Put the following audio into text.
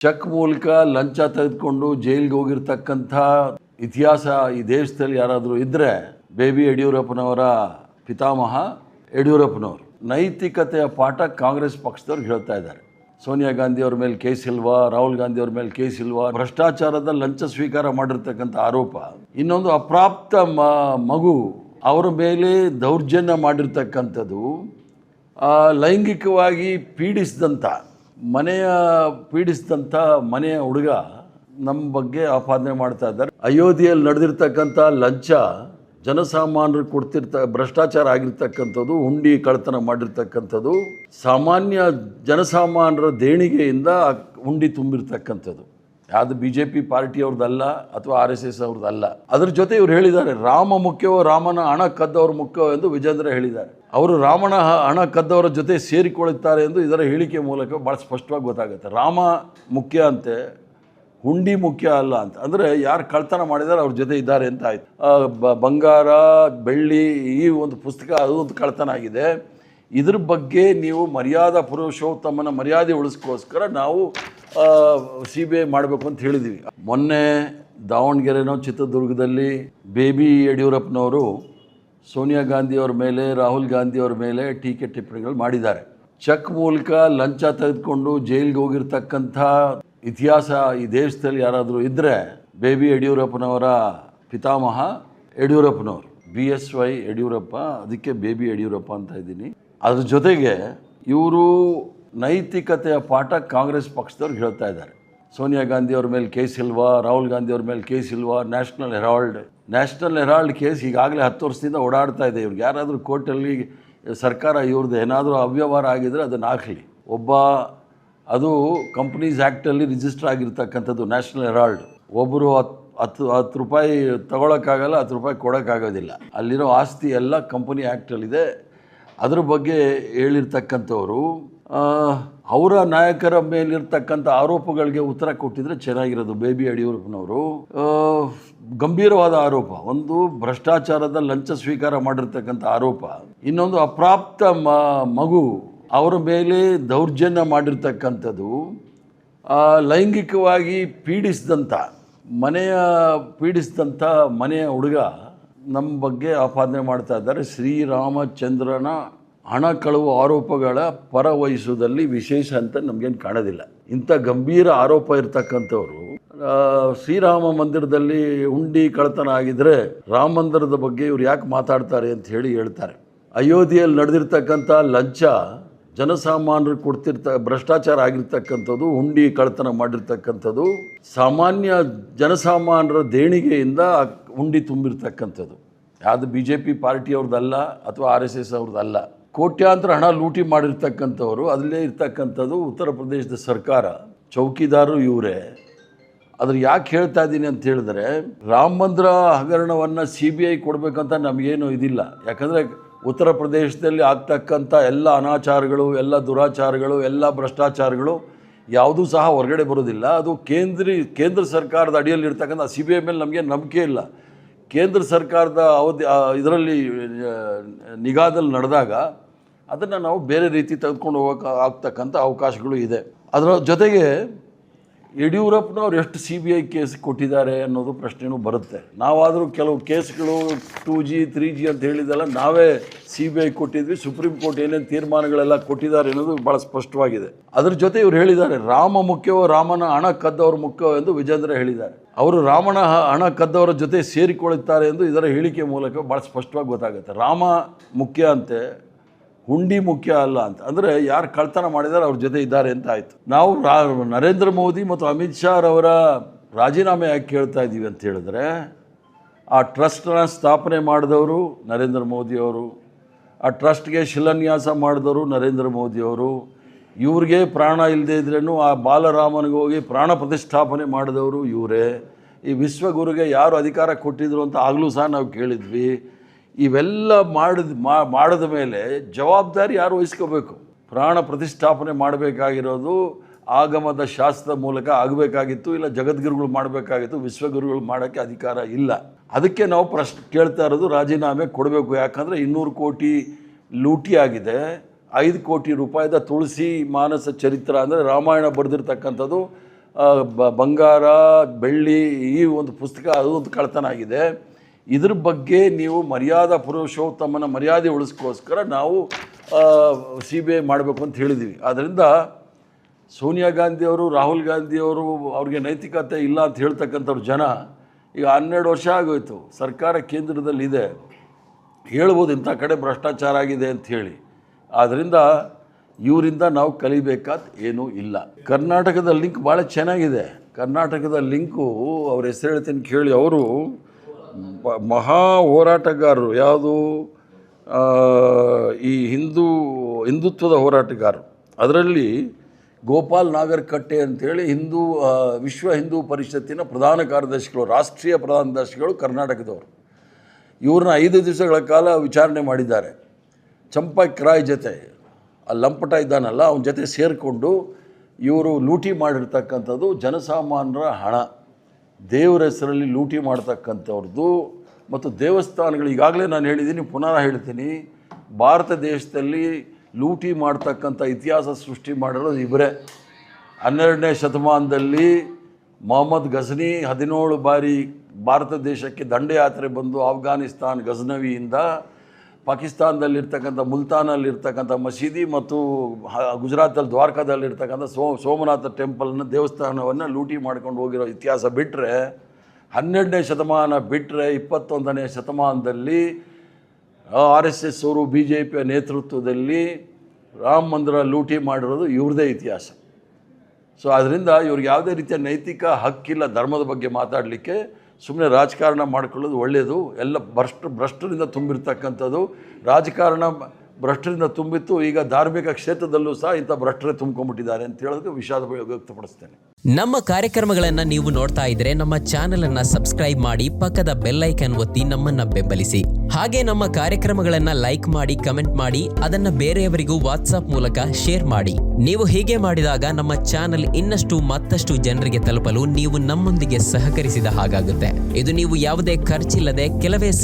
Check ಮೂಲಕ ಲಂಚ ತೆಗೆದುಕೊಂಡು ಜೈಲಿಗೆ ಹೋಗಿರ್ತಕ್ಕಂಥ ಇತಿಹಾಸ ಈ ದೇಶದಲ್ಲಿ ಯಾರಾದರೂ ಇದ್ದರೆ ಬೇಬಿ ಯಡಿಯೂರಪ್ಪನವರ ಪಿತಾಮಹ ಯಡಿಯೂರಪ್ಪನವರು. ನೈತಿಕತೆಯ ಪಾಠ ಕಾಂಗ್ರೆಸ್ ಪಕ್ಷದವ್ರು ಹೇಳ್ತಾ ಇದ್ದಾರೆ. ಸೋನಿಯಾ ಗಾಂಧಿ ಅವ್ರ ಮೇಲೆ ಕೇಸ್ ಇಲ್ವಾ, ರಾಹುಲ್ ಗಾಂಧಿ ಅವ್ರ ಮೇಲೆ ಕೇಸ್ ಇಲ್ವಾ, ಭ್ರಷ್ಟಾಚಾರದ ಲಂಚ ಸ್ವೀಕಾರ ಮಾಡಿರ್ತಕ್ಕಂಥ ಆರೋಪ. ಇನ್ನೊಂದು ಅಪ್ರಾಪ್ತ ಮಗು ಅವರ ಮೇಲೆ ದೌರ್ಜನ್ಯ ಮಾಡಿರ್ತಕ್ಕಂಥದ್ದು, ಲೈಂಗಿಕವಾಗಿ ಪೀಡಿಸಿದಂಥ ಮನೆಯ ಹುಡುಗ ನಮ್ಮ ಬಗ್ಗೆ ಆಪಾದನೆ ಮಾಡ್ತಾ ಇದ್ದಾರೆ. ಅಯೋಧ್ಯೆಯಲ್ಲಿ ನಡೆದಿರ್ತಕ್ಕಂಥ ಲಂಚ, ಜನಸಾಮಾನ್ಯರು ಭ್ರಷ್ಟಾಚಾರ ಆಗಿರ್ತಕ್ಕಂಥದ್ದು, ಹುಂಡಿ ಕಳ್ಳತನ ಮಾಡಿರ್ತಕ್ಕಂಥದ್ದು, ಸಾಮಾನ್ಯ ಜನಸಾಮಾನ್ಯರ ದೇಣಿಗೆಯಿಂದ ಹುಂಡಿ ತುಂಬಿರ್ತಕ್ಕಂಥದ್ದು. ಯಾವುದು BJP ಪಾರ್ಟಿಯವ್ರದ್ದಲ್ಲ ಅಥವಾ RSS ಅವ್ರದ್ದಲ್ಲ. ಅದ್ರ ಜೊತೆ ಇವ್ರು ಹೇಳಿದ್ದಾರೆ, ರಾಮ ಮುಖ್ಯವೋ ರಾಮನ ಹಣ ಕದ್ದವರು ಮುಖ್ಯವೋ ಎಂದು ವಿಜೇಂದ್ರ ಹೇಳಿದ್ದಾರೆ. ಅವರು ರಾಮನ ಹಣ ಕದ್ದವರ ಜೊತೆ ಸೇರಿಕೊಳ್ಳುತ್ತಾರೆ ಎಂದು ಇದರ ಹೇಳಿಕೆ ಮೂಲಕ ಭಾಳ ಸ್ಪಷ್ಟವಾಗಿ ಗೊತ್ತಾಗುತ್ತೆ. ರಾಮ ಮುಖ್ಯ ಅಂತೆ, ಹುಂಡಿ ಮುಖ್ಯ ಅಲ್ಲ ಅಂತ. ಅಂದರೆ ಯಾರು ಕಳ್ತನ ಮಾಡಿದ್ದಾರೆ ಅವ್ರ ಜೊತೆ ಇದ್ದಾರೆ ಅಂತ ಆಯ್ತು. ಬಂಗಾರ, ಬೆಳ್ಳಿ, ಈ ಒಂದು ಪುಸ್ತಕ ಅದು ಒಂದು ಕಳ್ತನ ಆಗಿದೆ. ಇದ್ರ ಬಗ್ಗೆ ನೀವು ಮರ್ಯಾದಾ ಪುರುಷೋತ್ತಮನ ಮರ್ಯಾದೆ ಉಳಿಸ್ಕೋಸ್ಕರ ನಾವು CBI ಮಾಡಬೇಕು ಅಂತ ಹೇಳಿದ್ವಿ. ಮೊನ್ನೆ ದಾವಣಗೆರೆನೋ ಚಿತ್ರದುರ್ಗದಲ್ಲಿ ಬೇಬಿ ಯಡಿಯೂರಪ್ಪನವರು ಸೋನಿಯಾ ಗಾಂಧಿ ಅವ್ರ ಮೇಲೆ, ರಾಹುಲ್ ಗಾಂಧಿ ಅವ್ರ ಮೇಲೆ ಟೀಕೆ ಟಿಪ್ಪಣಿಗಳು ಮಾಡಿದ್ದಾರೆ. ಚೆಕ್ ಮೂಲಕ ಲಂಚ ತೆಗೆದುಕೊಂಡು ಜೈಲಿಗೆ ಹೋಗಿರ್ತಕ್ಕಂಥ ಇತಿಹಾಸ ಈ ದೇಶದಲ್ಲಿ ಯಾರಾದರೂ ಇದ್ದರೆ ಬೇಬಿ ಯಡಿಯೂರಪ್ಪನವರ ಪಿತಾಮಹ ಯಡಿಯೂರಪ್ಪನವರು. BSY ಯಡಿಯೂರಪ್ಪ, ಅದಕ್ಕೆ ಬೇಬಿ ಯಡಿಯೂರಪ್ಪ ಅಂತ ಇದ್ದೀನಿ. ಅದ್ರ ಜೊತೆಗೆ ಇವರು ನೈತಿಕತೆಯ ಪಾಠ ಕಾಂಗ್ರೆಸ್ ಪಕ್ಷದವ್ರು ಹೇಳ್ತಾ ಇದ್ದಾರೆ. ಸೋನಿಯಾ ಗಾಂಧಿ ಅವ್ರ ಮೇಲೆ ಕೇಸ್ ಇಲ್ವಾ, ರಾಹುಲ್ ಗಾಂಧಿ ಅವ್ರ ಮೇಲೆ ಕೇಸ್ ಇಲ್ವಾ, ನ್ಯಾಷನಲ್ ಹೆರಾಲ್ಡ್ ಕೇಸ್ ಈಗಾಗಲೇ 10 ವರ್ಷದಿಂದ ಓಡಾಡ್ತಾ ಇದೆ. ಇವ್ರಿಗೆ ಯಾರಾದರೂ ಕೋರ್ಟಲ್ಲಿ ಸರ್ಕಾರ ಇವ್ರದ್ದು ಏನಾದರೂ ಅವ್ಯವಹಾರ ಆಗಿದರೆ ಅದನ್ನು ಹಾಕಲಿ. ಅದು ಕಂಪ್ನೀಸ್ ಆ್ಯಕ್ಟಲ್ಲಿ ರಿಜಿಸ್ಟರ್ ಆಗಿರ್ತಕ್ಕಂಥದ್ದು ನ್ಯಾಷನಲ್ ಹೆರಾಲ್ಡ್. ಒಬ್ಬರು 10 ರೂಪಾಯಿ ತೊಗೊಳಕ್ಕಾಗಲ್ಲ, 10 ರೂಪಾಯಿ ಕೊಡೋಕ್ಕಾಗೋದಿಲ್ಲ. ಅಲ್ಲಿರೋ ಆಸ್ತಿ ಎಲ್ಲ ಕಂಪನಿ ಆ್ಯಕ್ಟಲ್ಲಿದೆ. ಅದ್ರ ಬಗ್ಗೆ ಹೇಳಿರ್ತಕ್ಕಂಥವ್ರು ಅವರ ನಾಯಕರ ಮೇಲಿರ್ತಕ್ಕಂಥ ಆರೋಪಗಳಿಗೆ ಉತ್ತರ ಕೊಟ್ಟಿದ್ರೆ ಚೆನ್ನಾಗಿರೋದು. ಬೇಬಿ ಯಡಿಯೂರಪ್ಪನವರು ಗಂಭೀರವಾದ ಆರೋಪ. ಒಂದು ಭ್ರಷ್ಟಾಚಾರದ ಲಂಚ ಸ್ವೀಕಾರ ಮಾಡಿರ್ತಕ್ಕಂಥ ಆರೋಪ, ಇನ್ನೊಂದು ಅಪ್ರಾಪ್ತ ಮಗು ಅವರ ಮೇಲೆ ದೌರ್ಜನ್ಯ ಮಾಡಿರ್ತಕ್ಕಂಥದ್ದು, ಲೈಂಗಿಕವಾಗಿ ಪೀಡಿಸಿದಂಥ ಮನೆಯ ಹುಡುಗ ನಮ್ಮ ಬಗ್ಗೆ ಆಪಾದನೆ ಮಾಡ್ತಾ ಇದ್ದಾರೆ. ಶ್ರೀರಾಮಚಂದ್ರನ ಹಣ ಕಳುವು ಆರೋಪಗಳ ಪರವಹಿಸುವುದಲ್ಲಿ ವಿಶೇಷ ಅಂತ ನಮಗೇನು ಕಾಣೋದಿಲ್ಲ. ಇಂಥ ಗಂಭೀರ ಆರೋಪ ಇರ್ತಕ್ಕಂಥವ್ರು ಶ್ರೀರಾಮ ಮಂದಿರದಲ್ಲಿ ಹುಂಡಿ ಕಳ್ಳತನ ಆಗಿದ್ರೆ ರಾಮ ಮಂದಿರದ ಬಗ್ಗೆ ಇವ್ರು ಯಾಕೆ ಮಾತಾಡ್ತಾರೆ ಅಂತ ಹೇಳ್ತಾರೆ. ಅಯೋಧ್ಯೆಯಲ್ಲಿ ನಡೆದಿರ್ತಕ್ಕಂಥ ಲಂಚ, ಜನಸಾಮಾನ್ಯರು ಭ್ರಷ್ಟಾಚಾರ ಆಗಿರ್ತಕ್ಕಂಥದ್ದು, ಹುಂಡಿ ಕಳ್ಳತನ ಮಾಡಿರ್ತಕ್ಕಂಥದ್ದು, ಸಾಮಾನ್ಯ ಜನಸಾಮಾನ್ಯರ ದೇಣಿಗೆಯಿಂದ ಹುಂಡಿ ತುಂಬಿರ್ತಕ್ಕಂಥದ್ದು. ಯಾವುದು BJP ಪಾರ್ಟಿಯವ್ರದ್ದಲ್ಲ ಅಥವಾ RSS ಅವ್ರದ್ದಲ್ಲ. ಕೋಟ್ಯಾಂತರ ಹಣ ಲೂಟಿ ಮಾಡಿರ್ತಕ್ಕಂಥವ್ರು. ಅದರಲ್ಲೇ ಇರ್ತಕ್ಕಂಥದ್ದು ಉತ್ತರ ಪ್ರದೇಶದ ಸರ್ಕಾರ, ಚೌಕಿದಾರರು ಇವರೇ. ಅದ್ರ ಯಾಕೆ ಹೇಳ್ತಾ ಇದ್ದೀನಿ ಅಂತ ಹೇಳಿದ್ರೆ, ರಾಮ ಮಂದಿರ ಹಗರಣವನ್ನು CBI ಕೊಡಬೇಕಂತ ನಮಗೇನು ಇದಿಲ್ಲ. ಯಾಕಂದರೆ ಉತ್ತರ ಪ್ರದೇಶದಲ್ಲಿ ಆಗ್ತಕ್ಕಂಥ ಎಲ್ಲ ಅನಾಚಾರಗಳು, ಎಲ್ಲ ದುರಾಚಾರಗಳು, ಎಲ್ಲ ಭ್ರಷ್ಟಾಚಾರಗಳು ಯಾವುದೂ ಸಹ ಹೊರಗಡೆ ಬರೋದಿಲ್ಲ. ಅದು ಕೇಂದ್ರ ಸರ್ಕಾರದ ಅಡಿಯಲ್ಲಿರ್ತಕ್ಕಂಥ CBI ಮೇಲೆ ನಮಗೆ ನಂಬಿಕೆ ಇಲ್ಲ. ಕೇಂದ್ರ ಸರ್ಕಾರದ ಇದರಲ್ಲಿ ನಿಗಾದಲ್ಲಿ ನಡೆದಾಗ ಅದನ್ನು ನಾವು ಬೇರೆ ರೀತಿ ತೆಗೆದುಕೊಂಡು ಆಗ್ತಕ್ಕಂಥ ಅವಕಾಶಗಳು ಇದೆ. ಅದರ ಜೊತೆಗೆ ಯಡಿಯೂರಪ್ಪನವ್ರು ಎಷ್ಟು CBI ಕೇಸ್ ಕೊಟ್ಟಿದ್ದಾರೆ ಅನ್ನೋದು ಪ್ರಶ್ನೆಯೂ ಬರುತ್ತೆ. ನಾವಾದರೂ ಕೆಲವು ಕೇಸ್ಗಳು 2G 3G ಅಂತ ಹೇಳಿದೆಲ್ಲ ನಾವೇ CBI ಕೊಟ್ಟಿದ್ವಿ. ಸುಪ್ರೀಂ ಕೋರ್ಟ್ ಏನೇನು ತೀರ್ಮಾನಗಳೆಲ್ಲ ಕೊಟ್ಟಿದ್ದಾರೆ ಅನ್ನೋದು ಭಾಳ ಸ್ಪಷ್ಟವಾಗಿದೆ. ಅದ್ರ ಜೊತೆ ಇವ್ರು ಹೇಳಿದ್ದಾರೆ, ರಾಮ ಮುಖ್ಯವೋ ರಾಮನ ಹಣ ಕದ್ದವರು ಮುಖ್ಯವೋ ಎಂದು ವಿಜೇಂದ್ರ ಹೇಳಿದ್ದಾರೆ. ಅವರು ರಾಮನ ಹಣ ಕದ್ದವರ ಜೊತೆ ಸೇರಿಕೊಳ್ಳುತ್ತಾರೆ ಎಂದು ಇದರ ಹೇಳಿಕೆ ಮೂಲಕ ಭಾಳ ಸ್ಪಷ್ಟವಾಗಿ ಗೊತ್ತಾಗುತ್ತೆ. ರಾಮ ಮುಖ್ಯ ಅಂತೆ, ಹುಂಡಿ ಮುಖ್ಯ ಅಲ್ಲ ಅಂತ. ಅಂದರೆ ಯಾರು ಕಳ್ತನ ಮಾಡಿದ್ದಾರೆ ಅವ್ರ ಜೊತೆ ಇದ್ದಾರೆ ಅಂತ ಆಯಿತು. ನಾವು ನರೇಂದ್ರ ಮೋದಿ ಮತ್ತು ಅಮಿತ್ ಶಾ ಅವರ ರಾಜೀನಾಮೆ ಯಾಕೆ ಕೇಳ್ತಾ ಇದ್ದೀವಿ ಅಂತ ಹೇಳಿದ್ರೆ, ಆ ಟ್ರಸ್ಟನ್ನ ಸ್ಥಾಪನೆ ಮಾಡಿದವರು ನರೇಂದ್ರ ಮೋದಿಯವರು, ಆ ಟ್ರಸ್ಟ್ಗೆ ಶಿಲಾನ್ಯಾಸ ಮಾಡಿದವರು ನರೇಂದ್ರ ಮೋದಿಯವರು, ಇವ್ರಿಗೆ ಪ್ರಾಣ ಇಲ್ಲದೇ ಇದ್ರೇನು ಆ ಬಾಲರಾಮನಿಗೆ ಹೋಗಿ ಪ್ರಾಣ ಪ್ರತಿಷ್ಠಾಪನೆ ಮಾಡಿದವರು ಇವರೇ. ಈ ವಿಶ್ವಗುರುಗೆ ಯಾರು ಅಧಿಕಾರ ಕೊಟ್ಟಿದ್ರು ಅಂತ ಆಗಲೂ ಸಹ ನಾವು ಕೇಳಿದ್ವಿ. ಇವೆಲ್ಲ ಮಾಡಿದ ಮೇಲೆ ಜವಾಬ್ದಾರಿ ಯಾರು ವಹಿಸ್ಕೋಬೇಕು? ಪ್ರಾಣ ಪ್ರತಿಷ್ಠಾಪನೆ ಮಾಡಬೇಕಾಗಿರೋದು ಆಗಮದ ಶಾಸ್ತ್ರದ ಮೂಲಕ ಆಗಬೇಕಾಗಿತ್ತು, ಇಲ್ಲ ಜಗದ್ಗುರುಗಳು ಮಾಡಬೇಕಾಗಿತ್ತು. ವಿಶ್ವಗುರುಗಳು ಮಾಡೋಕ್ಕೆ ಅಧಿಕಾರ ಇಲ್ಲ. ಅದಕ್ಕೆ ನಾವು ಕೇಳ್ತಾ ಇರೋದು ರಾಜೀನಾಮೆ ಕೊಡಬೇಕು. ಯಾಕಂದರೆ 200 ಕೋಟಿ ಲೂಟಿ ಆಗಿದೆ. 5 ಕೋಟಿ ರೂಪಾಯಿದ ತುಳಸಿ ಮಾನಸ ಚರಿತ್ರ ಅಂದರೆ ರಾಮಾಯಣ ಬರೆದಿರ್ತಕ್ಕಂಥದ್ದು ಬಂಗಾರ, ಬೆಳ್ಳಿ, ಈ ಒಂದು ಪುಸ್ತಕ ಅದು ಒಂದು ಕಳ್ಳತನ ಆಗಿದೆ. ಇದ್ರ ಬಗ್ಗೆ ನೀವು ಮರ್ಯಾದಾ ಪುರುಷೋತ್ತಮನ ಮರ್ಯಾದೆ ಉಳಿಸ್ಕೋಸ್ಕರ ನಾವು CBI ಮಾಡಬೇಕು ಅಂತ ಹೇಳಿದ್ದೀವಿ. ಆದ್ದರಿಂದ ಸೋನಿಯಾ ಗಾಂಧಿಯವರು, ರಾಹುಲ್ ಗಾಂಧಿಯವರು ಅವ್ರಿಗೆ ನೈತಿಕತೆ ಇಲ್ಲ ಅಂತ ಹೇಳ್ತಕ್ಕಂಥವ್ರು ಜನ ಈಗ 12 ವರ್ಷ ಆಗೋಯ್ತು, ಸರ್ಕಾರ ಕೇಂದ್ರದಲ್ಲಿದೆ, ಹೇಳ್ಬೋದು ಇಂಥ ಕಡೆ ಭ್ರಷ್ಟಾಚಾರ ಆಗಿದೆ ಅಂತ ಹೇಳಿ. ಆದ್ದರಿಂದ ಇವರಿಂದ ನಾವು ಕಲಿಬೇಕಾದ ಏನೂ ಇಲ್ಲ. ಕರ್ನಾಟಕದ ಲಿಂಕ್ ಭಾಳ ಚೆನ್ನಾಗಿದೆ. ಕರ್ನಾಟಕದ ಲಿಂಕು ಅವ್ರ ಹೆಸರು ಹೇಳ್ತೀನಿ ಕೇಳಿ. ಅವರು ಮಹಾ ಹೋರಾಟಗಾರರು, ಯಾವುದು ಈ ಹಿಂದುತ್ವದ ಹೋರಾಟಗಾರರು. ಅದರಲ್ಲಿ ಗೋಪಾಲ್ ನಾಗರಕಟ್ಟೆ ಅಂತೇಳಿ ವಿಶ್ವ ಹಿಂದೂ ಪರಿಷತ್ತಿನ ಪ್ರಧಾನ ಕಾರ್ಯದರ್ಶಿಗಳು, ರಾಷ್ಟ್ರೀಯ ಪ್ರಧಾನ ಕಾರ್ಯದರ್ಶಿಗಳು ಕರ್ನಾಟಕದವರು. ಇವ್ರನ್ನ 5 ದಿವಸಗಳ ಕಾಲ ವಿಚಾರಣೆ ಮಾಡಿದ್ದಾರೆ. ಚಂಪಕ್ ರಾಯ್ ಜೊತೆ, ಆ ಲಂಪಟ ಇದ್ದಾನಲ್ಲ ಅವನ ಜೊತೆ ಸೇರಿಕೊಂಡು ಇವರು ಲೂಟಿ ಮಾಡಿರ್ತಕ್ಕಂಥದ್ದು ಜನಸಾಮಾನ್ಯರ ಹಣ, ದೇವರ ಹೆಸರಲ್ಲಿ ಲೂಟಿ ಮಾಡ್ತಕ್ಕಂಥವ್ರದ್ದು. ಮತ್ತು ದೇವಸ್ಥಾನಗಳು, ಈಗಾಗಲೇ ನಾನು ಹೇಳಿದ್ದೀನಿ, ಪುನಃ ಹೇಳ್ತೀನಿ, ಭಾರತ ದೇಶದಲ್ಲಿ ಲೂಟಿ ಮಾಡ್ತಕ್ಕಂಥ ಇತಿಹಾಸ ಸೃಷ್ಟಿ ಮಾಡಿರೋದು ಇವರೇ. 12ನೇ ಶತಮಾನದಲ್ಲಿ ಮೊಹಮ್ಮದ್ ಗಜ್ನಿ 17 ಬಾರಿ ಭಾರತ ದೇಶಕ್ಕೆ ದಂಡಯಾತ್ರೆ ಬಂದು ಆಫ್ಘಾನಿಸ್ತಾನ್ ಗಜ್ನವಿಯಿಂದ ಪಾಕಿಸ್ತಾನದಲ್ಲಿರ್ತಕ್ಕಂಥ ಮುಲ್ತಾನಲ್ಲಿರ್ತಕ್ಕಂಥ ಮಸೀದಿ ಮತ್ತು ಗುಜರಾತಲ್ಲಿ ದ್ವಾರಕಾದಲ್ಲಿರ್ತಕ್ಕಂಥ ಸೋಮನಾಥ ಟೆಂಪಲ್ನ ದೇವಸ್ಥಾನವನ್ನು ಲೂಟಿ ಮಾಡ್ಕೊಂಡು ಹೋಗಿರೋ ಇತಿಹಾಸ ಬಿಟ್ಟರೆ, 12ನೇ ಶತಮಾನ ಬಿಟ್ಟರೆ 21ನೇ ಶತಮಾನದಲ್ಲಿ RSS ಅವರು BJPಯ ನೇತೃತ್ವದಲ್ಲಿ ರಾಮ ಮಂದಿರ ಲೂಟಿ ಮಾಡಿರೋದು ಇವ್ರದೇ ಇತಿಹಾಸ. ಸೊ ಅದರಿಂದ ಇವ್ರಿಗೆ ಯಾವುದೇ ರೀತಿಯ ನೈತಿಕ ಹಕ್ಕಿಲ್ಲ ಧರ್ಮದ ಬಗ್ಗೆ ಮಾತಾಡಲಿಕ್ಕೆ. ಸುಮ್ಮನೆ ರಾಜಕಾರಣ ಮಾಡ್ಕೊಳ್ಳೋದು ಒಳ್ಳೆಯದು. ಎಲ್ಲ ಭ್ರಷ್ಟರಿಂದ ತುಂಬಿರ್ತಕ್ಕಂಥದ್ದು ರಾಜಕಾರಣ, ಭ್ರಷ್ಟರಿಂದ ತುಂಬಿತ್ತು. ಈಗ ಧಾರ್ಮಿಕ ಕ್ಷೇತ್ರದಲ್ಲೂ ಸಹ ಇಂಥ ಭ್ರಷ್ಟರೇ ತುಂಬ್ಕೊಂಡ್ಬಿಟ್ಟಿದ್ದಾರೆ ಅಂತ ಹೇಳೋದಕ್ಕೆ ವಿಷಾದ ವ್ಯಕ್ತಪಡಿಸ್ತೇನೆ. ನಮ್ಮ ಕಾರ್ಯಕ್ರಮಗಳನ್ನು ನೀವು ನೋಡ್ತಾ ಇದ್ರೆ ನಮ್ಮ ಚಾನೆಲ್ ಅನ್ನ ಸಬ್ಸ್ಕ್ರೈಬ್ ಮಾಡಿ, ಪಕ್ಕದ ಬೆಲ್ ಐಕಾನ್ ಒತ್ತಿ ನಮ್ಮನ್ನ ಬೆಂಬಲಿಸಿ. ಹಾಗೆ ನಮ್ಮ ಕಾರ್ಯಕ್ರಮಗಳನ್ನ ಲೈಕ್ ಮಾಡಿ, ಕಮೆಂಟ್ ಮಾಡಿ, ಅದನ್ನ ಬೇರೆಯವರಿಗೂ ವಾಟ್ಸ್ಆಪ್ ಮೂಲಕ ಶೇರ್ ಮಾಡಿ. ನೀವು ಹೀಗೆ ಮಾಡಿದಾಗ ನಮ್ಮ ಚಾನೆಲ್ ಇನ್ನಷ್ಟು ಮತ್ತಷ್ಟು ಜನರಿಗೆ ತಲುಪಲು ನೀವು ನಮ್ಮೊಂದಿಗೆ ಸಹಕರಿಸಿದ ಹಾಗಾಗುತ್ತೆ. ಇದು ನೀವು ಯಾವುದೇ ಖರ್ಚಿಲ್ಲದೆ ಕೆಲವೇ